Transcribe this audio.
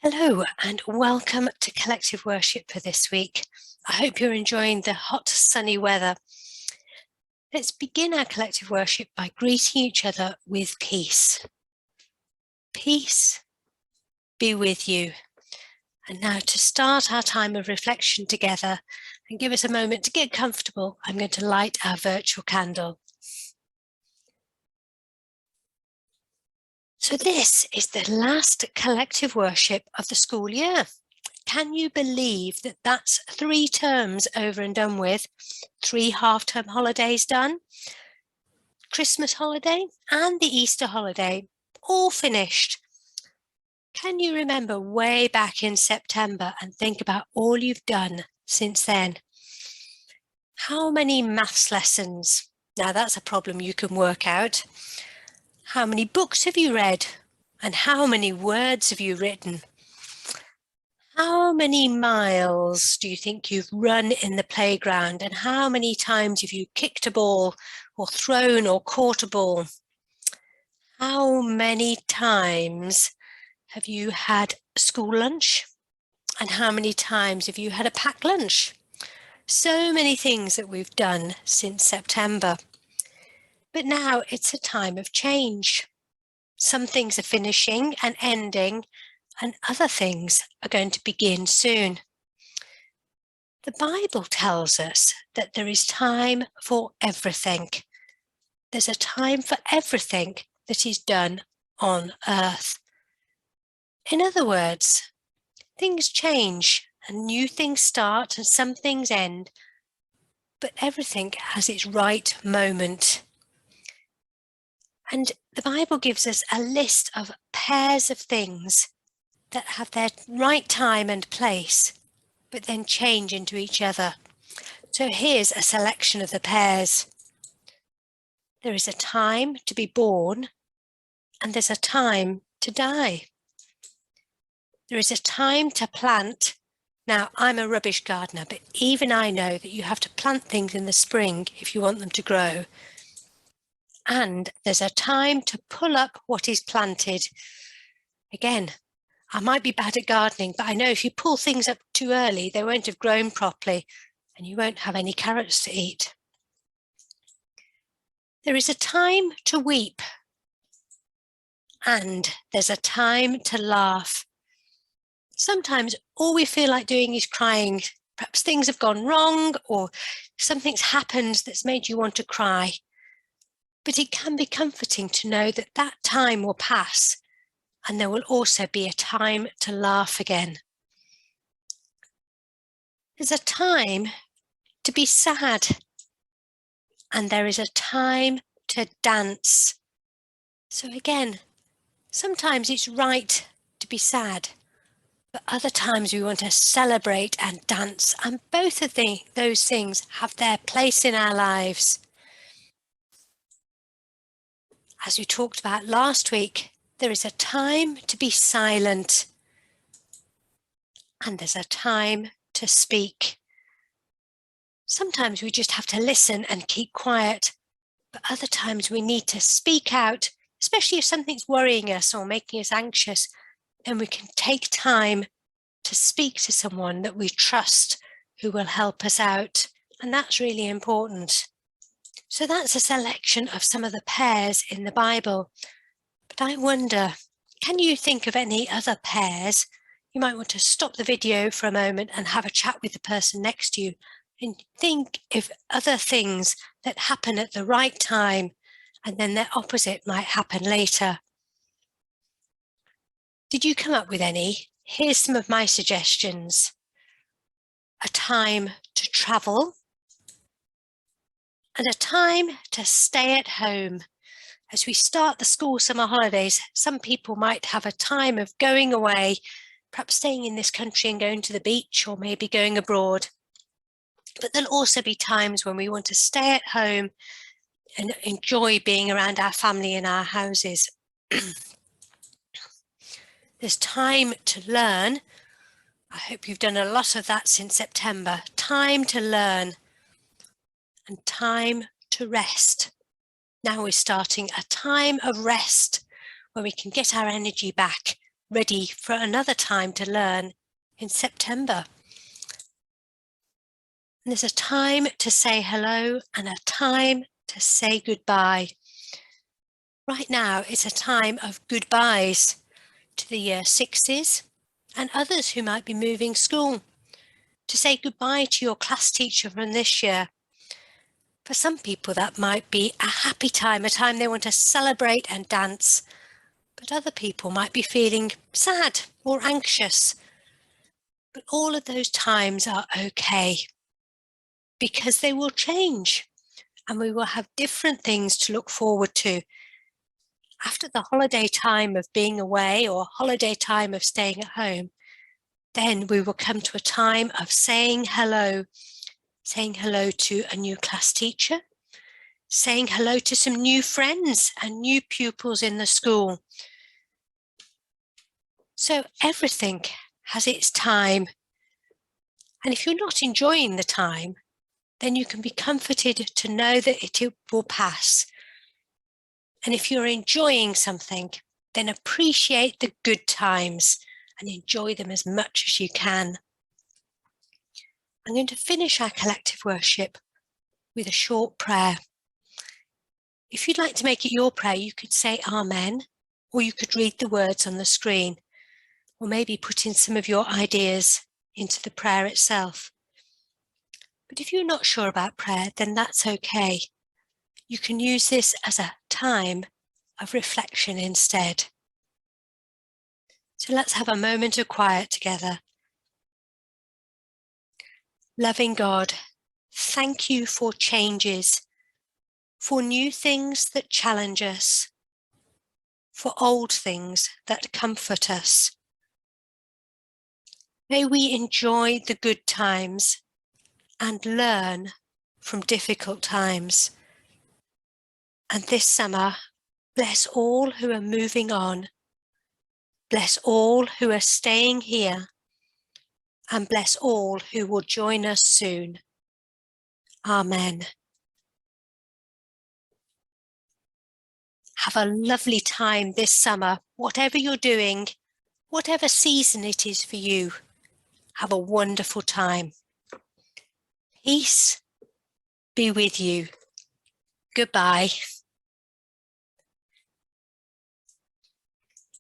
Hello and welcome to Collective Worship for this week. I hope you're enjoying the hot, sunny weather. Let's begin our collective worship by greeting each other with peace. Peace be with you. And now to start our time of reflection together and give us a moment to get comfortable, I'm going to light our virtual candle. So this is the last collective worship of the school year. Can you believe that that's 3 terms over and done with? 3 half-term holidays done, Christmas holiday and the Easter holiday, all finished. Can you remember way back in September and think about all you've done since then? How many maths lessons? Now that's a problem you can work out. How many books have you read? And how many words have you written? How many miles do you think you've run in the playground? And how many times have you kicked a ball or thrown or caught a ball? How many times have you had school lunch? And how many times have you had a packed lunch? So many things that we've done since September. But now it's a time of change. Some things are finishing and ending, and other things are going to begin soon. The Bible tells us that there is time for everything. There's a time for everything that is done on earth. In other words, things change and new things start and some things end, but everything has its right moment. And the Bible gives us a list of pairs of things that have their right time and place, but then change into each other. So here's a selection of the pairs. There is a time to be born, and there's a time to die. There is a time to plant. Now, I'm a rubbish gardener, but even I know that you have to plant things in the spring if you want them to grow. And there's a time to pull up what is planted. Again, I might be bad at gardening, but I know if you pull things up too early, they won't have grown properly and you won't have any carrots to eat. There is a time to weep and there's a time to laugh. Sometimes all we feel like doing is crying. Perhaps things have gone wrong or something's happened that's made you want to cry. But it can be comforting to know that that time will pass and there will also be a time to laugh again. There's a time to be sad and there is a time to dance. So again, sometimes it's right to be sad, but other times we want to celebrate and dance, and both of those things have their place in our lives. As we talked about last week, there is a time to be silent and there's a time to speak. Sometimes we just have to listen and keep quiet, but other times we need to speak out, especially if something's worrying us or making us anxious, then we can take time to speak to someone that we trust who will help us out. And that's really important. So that's a selection of some of the pairs in the Bible. But I wonder, can you think of any other pairs? You might want to stop the video for a moment and have a chat with the person next to you and think of other things that happen at the right time and then their opposite might happen later. Did you come up with any? Here's some of my suggestions. A time to travel and a time to stay at home. As we start the school summer holidays, some people might have a time of going away, perhaps staying in this country and going to the beach or maybe going abroad. But there'll also be times when we want to stay at home and enjoy being around our family in our houses. There's time to learn. I hope you've done a lot of that since September. Time to learn and time to rest. Now we're starting a time of rest where we can get our energy back ready for another time to learn in September. And there's a time to say hello and a time to say goodbye. Right now, it's a time of goodbyes to the year sixes and others who might be moving school, to say goodbye to your class teacher from this year. For some people, that might be a happy time, a time they want to celebrate and dance. But other people might be feeling sad or anxious. But all of those times are okay, because they will change and we will have different things to look forward to. After the holiday time of being away or holiday time of staying at home, then we will come to a time of saying hello to a new class teacher, saying hello to some new friends and new pupils in the school. So everything has its time. And if you're not enjoying the time, then you can be comforted to know that it will pass. And if you're enjoying something, then appreciate the good times and enjoy them as much as you can. I'm going to finish our collective worship with a short prayer. If you'd like to make it your prayer, you could say Amen, or you could read the words on the screen, or maybe put in some of your ideas into the prayer itself. But if you're not sure about prayer, then that's okay. You can use this as a time of reflection instead. So let's have a moment of quiet together. Loving God, thank you for changes, for new things that challenge us, for old things that comfort us. May we enjoy the good times and learn from difficult times. And this summer, bless all who are moving on, bless all who are staying here, and bless all who will join us soon. Amen. Have a lovely time this summer, whatever you're doing, whatever season it is for you. Have a wonderful time. Peace be with you. Goodbye.